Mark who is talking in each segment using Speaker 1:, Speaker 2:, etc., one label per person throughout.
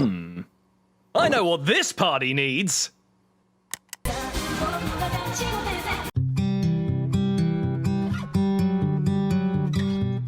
Speaker 1: I know what this party needs!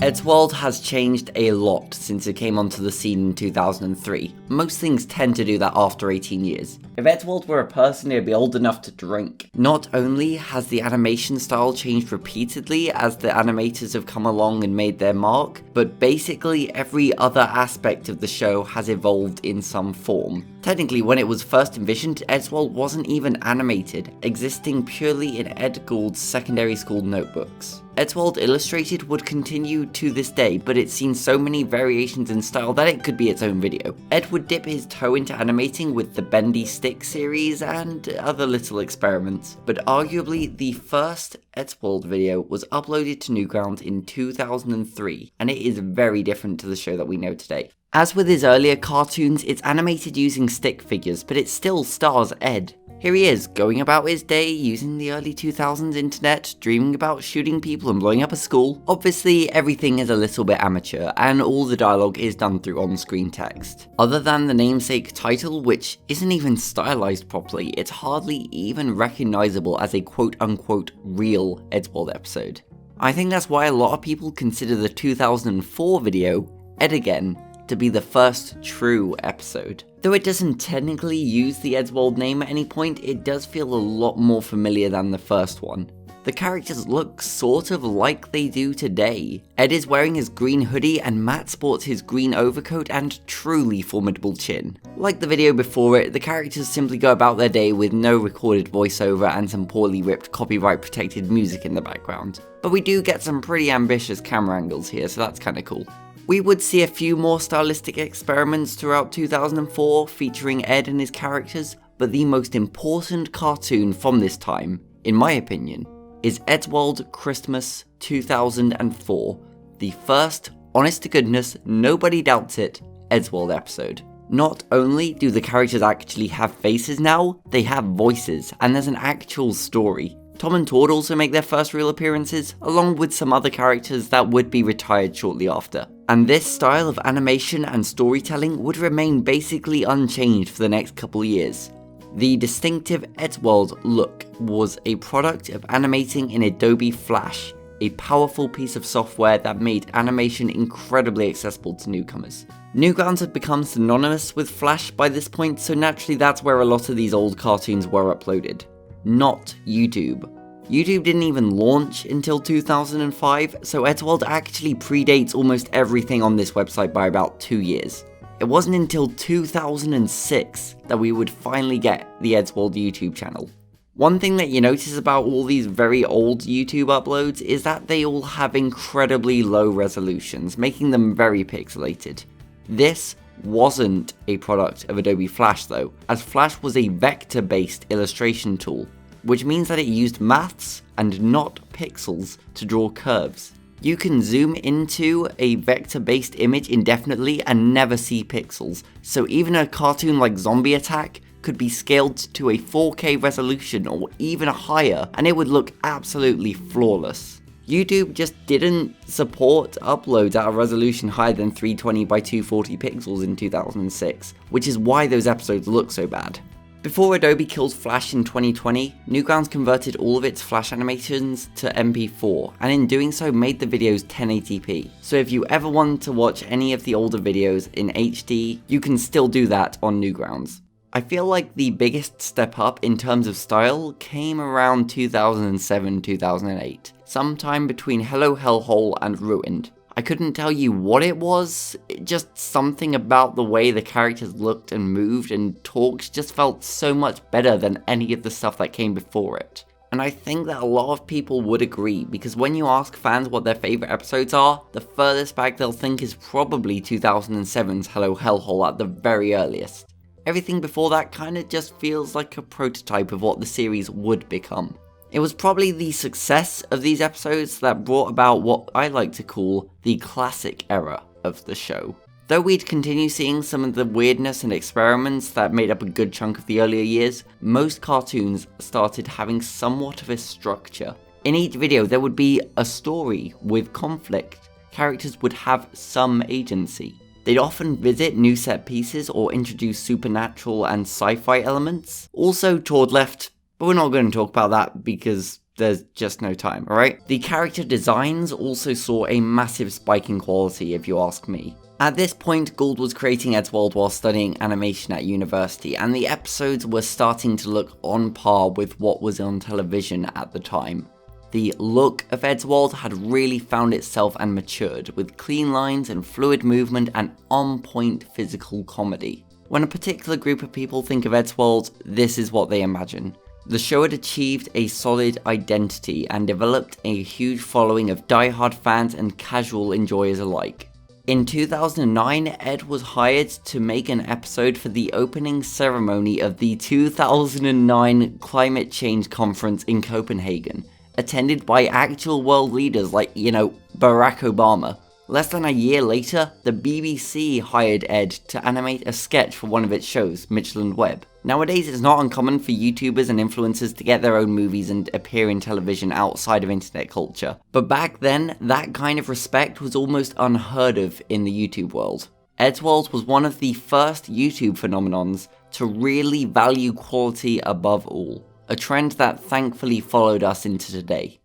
Speaker 2: Eddsworld has changed a lot since it came onto the scene in 2003. Most things tend to do that after 18 years. If Eddsworld were a person, it'd be old enough to drink. Not only has the animation style changed repeatedly as the animators have come along and made their mark, but basically every other aspect of the show has evolved in some form. Technically, when it was first envisioned, Eddsworld wasn't even animated, existing purely in Ed Gould's secondary school notebooks. Eddsworld Illustrated would continue to this day, but it's seen so many variations in style that it could be its own video. Ed would dip his toe into animating with the Bendy Stick series and other little experiments, but arguably the first Eddsworld video was uploaded to Newgrounds in 2003, and it is very different to the show that we know today. As with his earlier cartoons, it's animated using stick figures, but it still stars Ed. Here he is, going about his day using the early 2000s internet, dreaming about shooting people and blowing up a school. Obviously, everything is a little bit amateur, and all the dialogue is done through on-screen text. Other than the namesake title, which isn't even stylized properly, it's hardly even recognizable as a quote-unquote real Eddsworld episode. I think that's why a lot of people consider the 2004 video, Ed Again, to be the first true episode. Though it doesn't technically use the Eddsworld name at any point, it does feel a lot more familiar than the first one. The characters look sort of like they do today. Ed is wearing his green hoodie and Matt sports his green overcoat and truly formidable chin. Like the video before it, the characters simply go about their day with no recorded voiceover and some poorly ripped copyright protected music in the background. But we do get some pretty ambitious camera angles here, so that's kinda cool. We would see a few more stylistic experiments throughout 2004 featuring Ed and his characters, but the most important cartoon from this time, in my opinion, is Eddsworld Christmas 2004, the first, honest to goodness, nobody doubts it, Eddsworld episode. Not only do the characters actually have faces now, they have voices, and there's an actual story. Tom and Tord also make their first real appearances, along with some other characters that would be retired shortly after. And this style of animation and storytelling would remain basically unchanged for the next couple years. The distinctive Eddsworld look was a product of animating in Adobe Flash, a powerful piece of software that made animation incredibly accessible to newcomers. Newgrounds had become synonymous with Flash by this point, so naturally that's where a lot of these old cartoons were uploaded. Not YouTube. YouTube didn't even launch until 2005, so Eddsworld actually predates almost everything on this website by about 2 years. It wasn't until 2006 that we would finally get the Eddsworld YouTube channel. One thing that you notice about all these very old YouTube uploads is that they all have incredibly low resolutions, making them very pixelated. This wasn't a product of Adobe Flash though, as Flash was a vector-based illustration tool, which means that it used maths and not pixels to draw curves. You can zoom into a vector-based image indefinitely and never see pixels, so even a cartoon like Zombie Attack could be scaled to a 4K resolution or even higher, and it would look absolutely flawless. YouTube just didn't support uploads at a resolution higher than 320 by 240 pixels in 2006, which is why those episodes look so bad. Before Adobe killed Flash in 2020, Newgrounds converted all of its Flash animations to MP4, and in doing so made the videos 1080p. So if you ever want to watch any of the older videos in HD, you can still do that on Newgrounds. I feel like the biggest step up in terms of style came around 2007-2008, sometime between Hello Hellhole and Ruined. I couldn't tell you what it was, just something about the way the characters looked and moved and talked just felt so much better than any of the stuff that came before it. And I think that a lot of people would agree, because when you ask fans what their favourite episodes are, the furthest back they'll think is probably 2007's Hello Hellhole at the very earliest. Everything before that kinda just feels like a prototype of what the series would become. It was probably the success of these episodes that brought about what I like to call the classic era of the show. Though we'd continue seeing some of the weirdness and experiments that made up a good chunk of the earlier years, most cartoons started having somewhat of a structure. In each video there would be a story with conflict. Characters would have some agency. They'd often visit new set pieces or introduce supernatural and sci-fi elements. Also, Tord left, but we're not going to talk about that because there's just no time, alright? The character designs also saw a massive spike in quality, if you ask me. At this point, Gould was creating Eddsworld while studying animation at university, and the episodes were starting to look on par with what was on television at the time. The look of Eddsworld had really found itself and matured, with clean lines and fluid movement and on-point physical comedy. When a particular group of people think of Eddsworld, this is what they imagine. The show had achieved a solid identity and developed a huge following of die-hard fans and casual enjoyers alike. In 2009, Ed was hired to make an episode for the opening ceremony of the 2009 Climate Change Conference in Copenhagen, attended by actual world leaders like, Barack Obama. Less than a year later, the BBC hired Ed to animate a sketch for one of its shows, Mitchell & Webb. Nowadays, it's not uncommon for YouTubers and influencers to get their own movies and appear in television outside of internet culture. But back then, that kind of respect was almost unheard of in the YouTube world. Eddsworld was one of the first YouTube phenomenons to really value quality above all, a trend that thankfully followed us into today.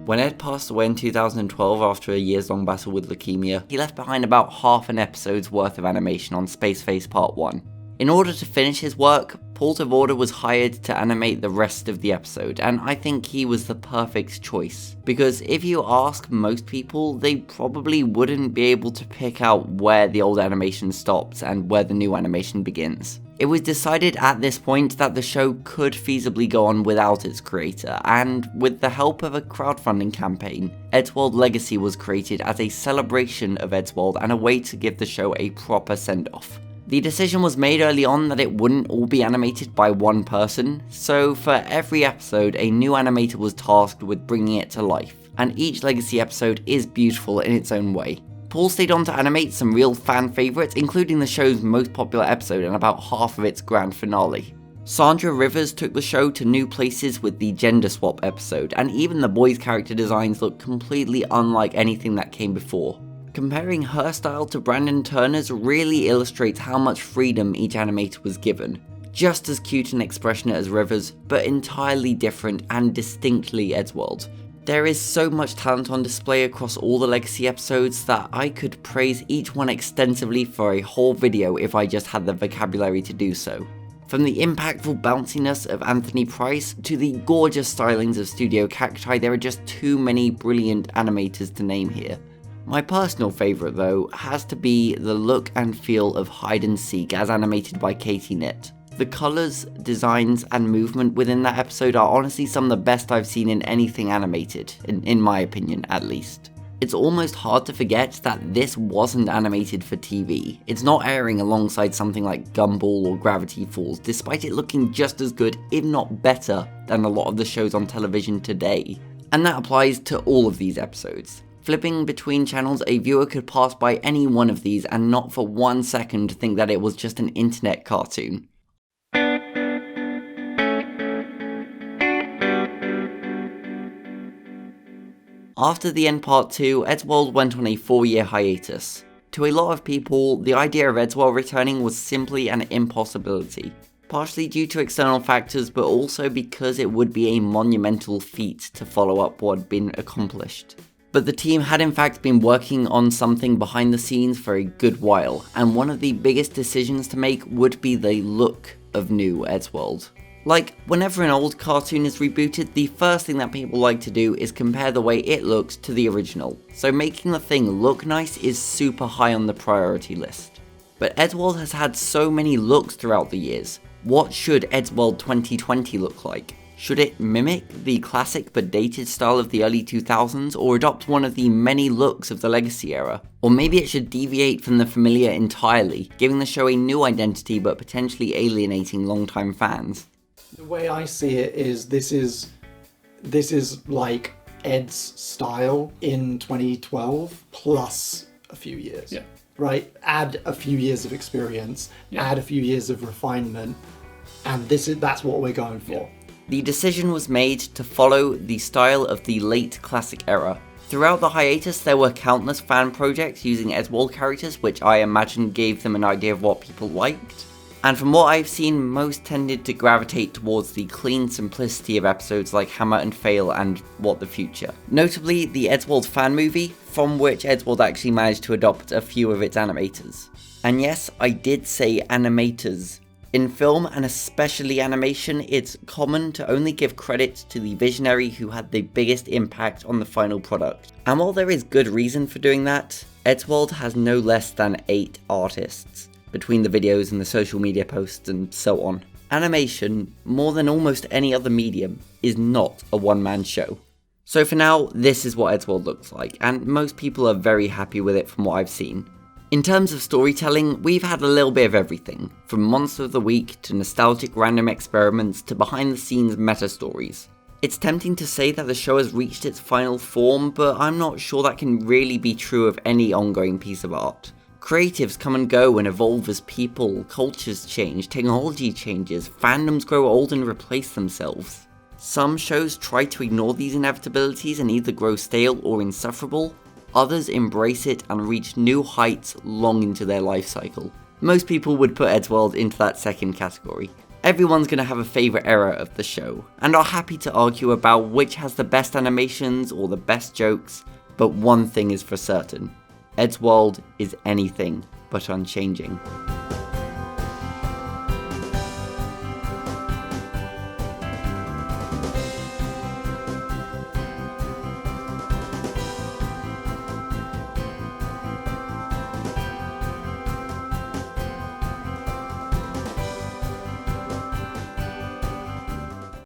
Speaker 2: When Ed passed away in 2012 after a years-long battle with leukemia, he left behind about half an episode's worth of animation on Space Phase Part 1. In order to finish his work, Paul Tavorda was hired to animate the rest of the episode, and I think he was the perfect choice. Because if you ask most people, they probably wouldn't be able to pick out where the old animation stops and where the new animation begins. It was decided at this point that the show could feasibly go on without its creator, and with the help of a crowdfunding campaign, Eddsworld Legacy was created as a celebration of Eddsworld and a way to give the show a proper send-off. The decision was made early on that it wouldn't all be animated by one person, so for every episode, a new animator was tasked with bringing it to life, and each Legacy episode is beautiful in its own way. Paul stayed on to animate some real fan favourites, including the show's most popular episode and about half of its grand finale. Sandra Rivers took the show to new places with the gender swap episode, and even the boys' character designs look completely unlike anything that came before. Comparing her style to Brandon Turner's really illustrates how much freedom each animator was given. Just as cute and expressionate as Rivers, but entirely different and distinctly Eddsworld. There is so much talent on display across all the Legacy episodes that I could praise each one extensively for a whole video if I just had the vocabulary to do so. From the impactful bounciness of Anthony Price to the gorgeous stylings of Studio Cacti, there are just too many brilliant animators to name here. My personal favourite though has to be the look and feel of Hide and Seek as animated by Katie Knit. The colours, designs and movement within that episode are honestly some of the best I've seen in anything animated, in my opinion at least. It's almost hard to forget that this wasn't animated for TV. It's not airing alongside something like Gumball or Gravity Falls, despite it looking just as good, if not better, than a lot of the shows on television today. And that applies to all of these episodes. Flipping between channels, a viewer could pass by any one of these and not for 1 second think that it was just an internet cartoon. After the end part 2, Eddsworld went on a 4-year hiatus. To a lot of people, the idea of Eddsworld returning was simply an impossibility. Partially due to external factors, but also because it would be a monumental feat to follow up what had been accomplished. But the team had in fact been working on something behind the scenes for a good while, and one of the biggest decisions to make would be the look of new Eddsworld. Like, whenever an old cartoon is rebooted, the first thing that people like to do is compare the way it looks to the original, so making the thing look nice is super high on the priority list. But Eddsworld has had so many looks throughout the years. What should Eddsworld 2020 look like? Should it mimic the classic but dated style of the early 2000s, or adopt one of the many looks of the Legacy era? Or maybe it should deviate from the familiar entirely, giving the show a new identity but potentially alienating longtime fans.
Speaker 3: The way I see it is this is like Ed's style in 2012 plus a few years.
Speaker 4: Yeah.
Speaker 3: right? Add a few years of experience, add a few years of refinement, and that's what we're going for.
Speaker 2: The decision was made to follow the style of the late classic era. Throughout the hiatus, there were countless fan projects using Eddsworld characters, which I imagine gave them an idea of what people liked. And from what I've seen, most tended to gravitate towards the clean simplicity of episodes like Hammer and Fail and What the Future. Notably, the Eddsworld fan movie, from which Eddsworld actually managed to adopt a few of its animators. And yes, I did say animators. In film, and especially animation, it's common to only give credit to the visionary who had the biggest impact on the final product. And while there is good reason for doing that, Eddsworld has no less than 8 artists, between the videos and the social media posts and so on. Animation, more than almost any other medium, is not a one-man show. So for now, this is what Eddsworld looks like, and most people are very happy with it from what I've seen. In terms of storytelling, we've had a little bit of everything, from Monster of the Week to nostalgic random experiments to behind-the-scenes meta-stories. It's tempting to say that the show has reached its final form, but I'm not sure that can really be true of any ongoing piece of art. Creatives come and go and evolve as people, cultures change, technology changes, fandoms grow old and replace themselves. Some shows try to ignore these inevitabilities and either grow stale or insufferable. Others embrace it and reach new heights long into their life cycle. Most people would put Eddsworld into that second category. Everyone's going to have a favourite era of the show, and are happy to argue about which has the best animations or the best jokes, but one thing is for certain: Eddsworld is anything but unchanging.